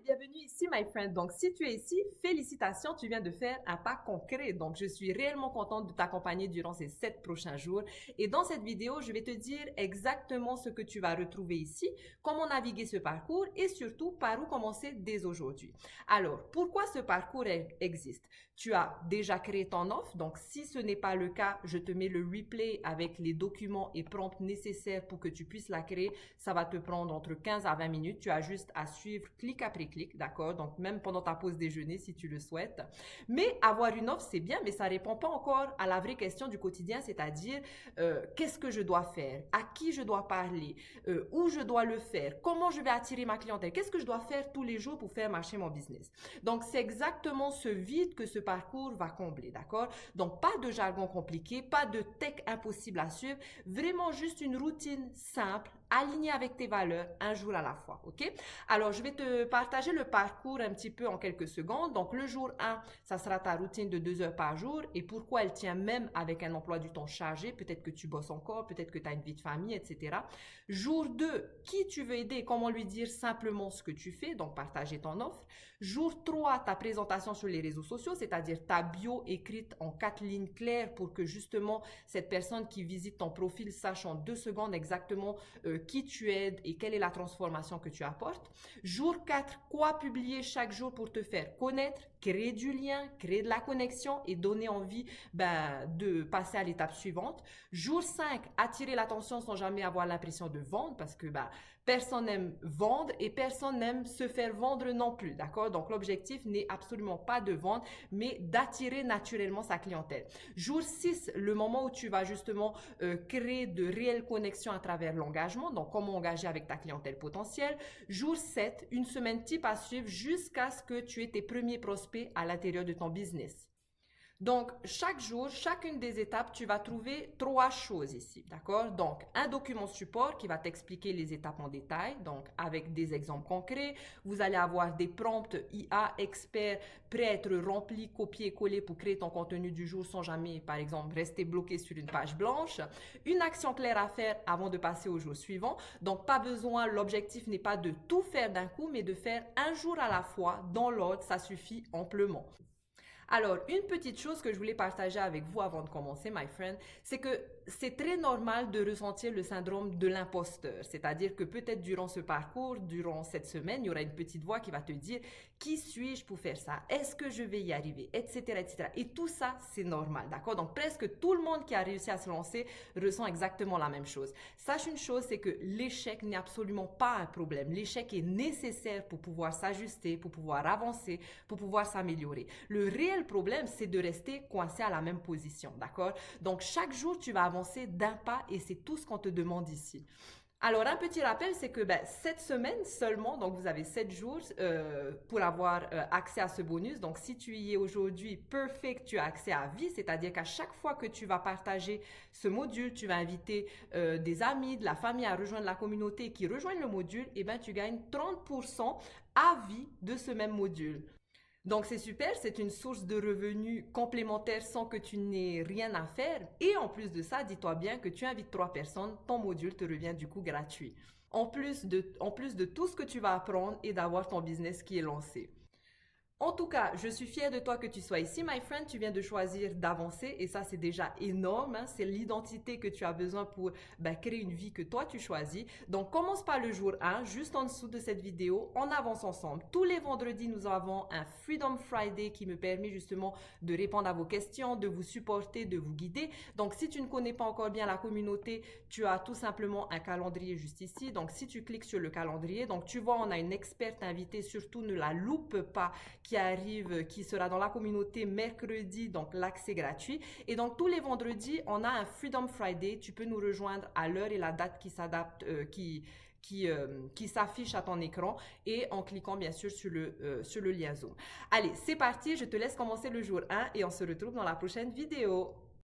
Bienvenue ici, my friend. Donc, si tu es ici, félicitations, tu viens de faire un pas concret. Donc, je suis réellement contente de t'accompagner durant ces 7 prochains jours. Et dans cette vidéo, je vais te dire exactement ce que tu vas retrouver ici, comment naviguer ce parcours et surtout par où commencer dès aujourd'hui. Alors, pourquoi ce parcours existe? Tu as déjà créé ton offre. Donc, si ce n'est pas le cas, je te mets le replay avec les documents et prompts nécessaires pour que tu puisses la créer. Ça va te prendre entre 15 à 20 minutes. Tu as juste à suivre clic après clic, d'accord? Donc, même pendant ta pause déjeuner, si tu le souhaites. Mais avoir une offre, c'est bien, mais ça répond pas encore à la vraie question du quotidien, c'est-à-dire qu'est-ce que je dois faire? À qui je dois parler? Où je dois le faire? Comment je vais attirer ma clientèle? Qu'est-ce que je dois faire tous les jours pour faire marcher mon business? Donc, c'est exactement ce vide que ce parcours va combler, d'accord? Donc, pas de jargon compliqué, pas de tech impossible à suivre, vraiment juste une routine simple, alignée avec tes valeurs, un jour à la fois, ok? Alors, je vais te partager le parcours un petit peu en quelques secondes. Donc, le jour 1, ça sera ta routine de 2 heures par jour et pourquoi elle tient même avec un emploi du temps chargé. Peut-être que tu bosses encore, peut-être que tu as une vie de famille, etc. Jour 2, qui tu veux aider, comment lui dire simplement ce que tu fais, donc partager ton offre. Jour 3, ta présentation sur les réseaux sociaux, c'est-à-dire ta bio écrite en 4 lignes claires pour que justement cette personne qui visite ton profil sache en 2 secondes exactement qui tu aides et quelle est la transformation que tu apportes. Jour 4, quoi publier chaque jour pour te faire connaître, créer du lien, créer de la connexion et donner envie de passer à l'étape suivante. Jour 5, attirer l'attention sans jamais avoir l'impression de vendre parce que personne n'aime vendre et personne n'aime se faire vendre non plus, d'accord? Donc l'objectif n'est absolument pas de vendre, mais d'attirer naturellement sa clientèle. Jour 6, le moment où tu vas justement créer de réelles connexions à travers l'engagement, donc comment engager avec ta clientèle potentielle. Jour 7, une semaine type à suivre jusqu'à ce que tu aies tes premiers prospects à l'intérieur de ton business. Donc, chaque jour, chacune des étapes, tu vas trouver 3 choses ici, d'accord? Donc, un document support qui va t'expliquer les étapes en détail, donc avec des exemples concrets. Vous allez avoir des prompts IA experts prêts à être remplis, copiés, collés pour créer ton contenu du jour sans jamais, par exemple, rester bloqué sur une page blanche. Une action claire à faire avant de passer au jour suivant. Donc, pas besoin, l'objectif n'est pas de tout faire d'un coup, mais de faire un jour à la fois, dans l'ordre, ça suffit amplement. Alors, une petite chose que je voulais partager avec vous avant de commencer, my friend, c'est que c'est très normal de ressentir le syndrome de l'imposteur. C'est-à-dire que peut-être durant ce parcours, durant cette semaine, il y aura une petite voix qui va te dire qui suis-je pour faire ça? Est-ce que je vais y arriver? Etc., etc. Et tout ça, c'est normal, d'accord? Donc, presque tout le monde qui a réussi à se lancer ressent exactement la même chose. Sache une chose, c'est que l'échec n'est absolument pas un problème. L'échec est nécessaire pour pouvoir s'ajuster, pour pouvoir avancer, pour pouvoir s'améliorer. Le réel problème, c'est de rester coincé à la même position, d'accord? Donc, chaque jour, tu vas avancer d'un pas et c'est tout ce qu'on te demande ici. Alors, un petit rappel, c'est que cette semaine seulement, donc vous avez 7 jours pour avoir accès à ce bonus. Donc, si tu y es aujourd'hui, perfect, tu as accès à vie, c'est-à-dire qu'à chaque fois que tu vas partager ce module, tu vas inviter des amis, de la famille à rejoindre la communauté qui rejoignent le module, et ben tu gagnes 30% à vie de ce même module. Donc c'est super, c'est une source de revenus complémentaire sans que tu n'aies rien à faire. Et en plus de ça, dis-toi bien que tu invites 3 personnes, ton module te revient du coup gratuit. En plus de tout ce que tu vas apprendre et d'avoir ton business qui est lancé. En tout cas, je suis fière de toi que tu sois ici, my friend. Tu viens de choisir d'avancer et ça, c'est déjà énorme, hein. C'est l'identité que tu as besoin pour créer une vie que toi, tu choisis. Donc, commence par le jour 1, juste en dessous de cette vidéo. On avance ensemble. Tous les vendredis, nous avons un Freedom Friday qui me permet justement de répondre à vos questions, de vous supporter, de vous guider. Donc, si tu ne connais pas encore bien la communauté, tu as tout simplement un calendrier juste ici. Donc, si tu cliques sur le calendrier, donc tu vois, on a une experte invitée. Surtout, ne la loupe pas qui arrive, qui sera dans la communauté mercredi, donc l'accès gratuit. Et donc tous les vendredis, on a un Freedom Friday. Tu peux nous rejoindre à l'heure et la date qui s'adapte, qui s'affiche à ton écran et en cliquant bien sûr sur le lien Zoom. Allez, c'est parti, je te laisse commencer le jour 1 et on se retrouve dans la prochaine vidéo.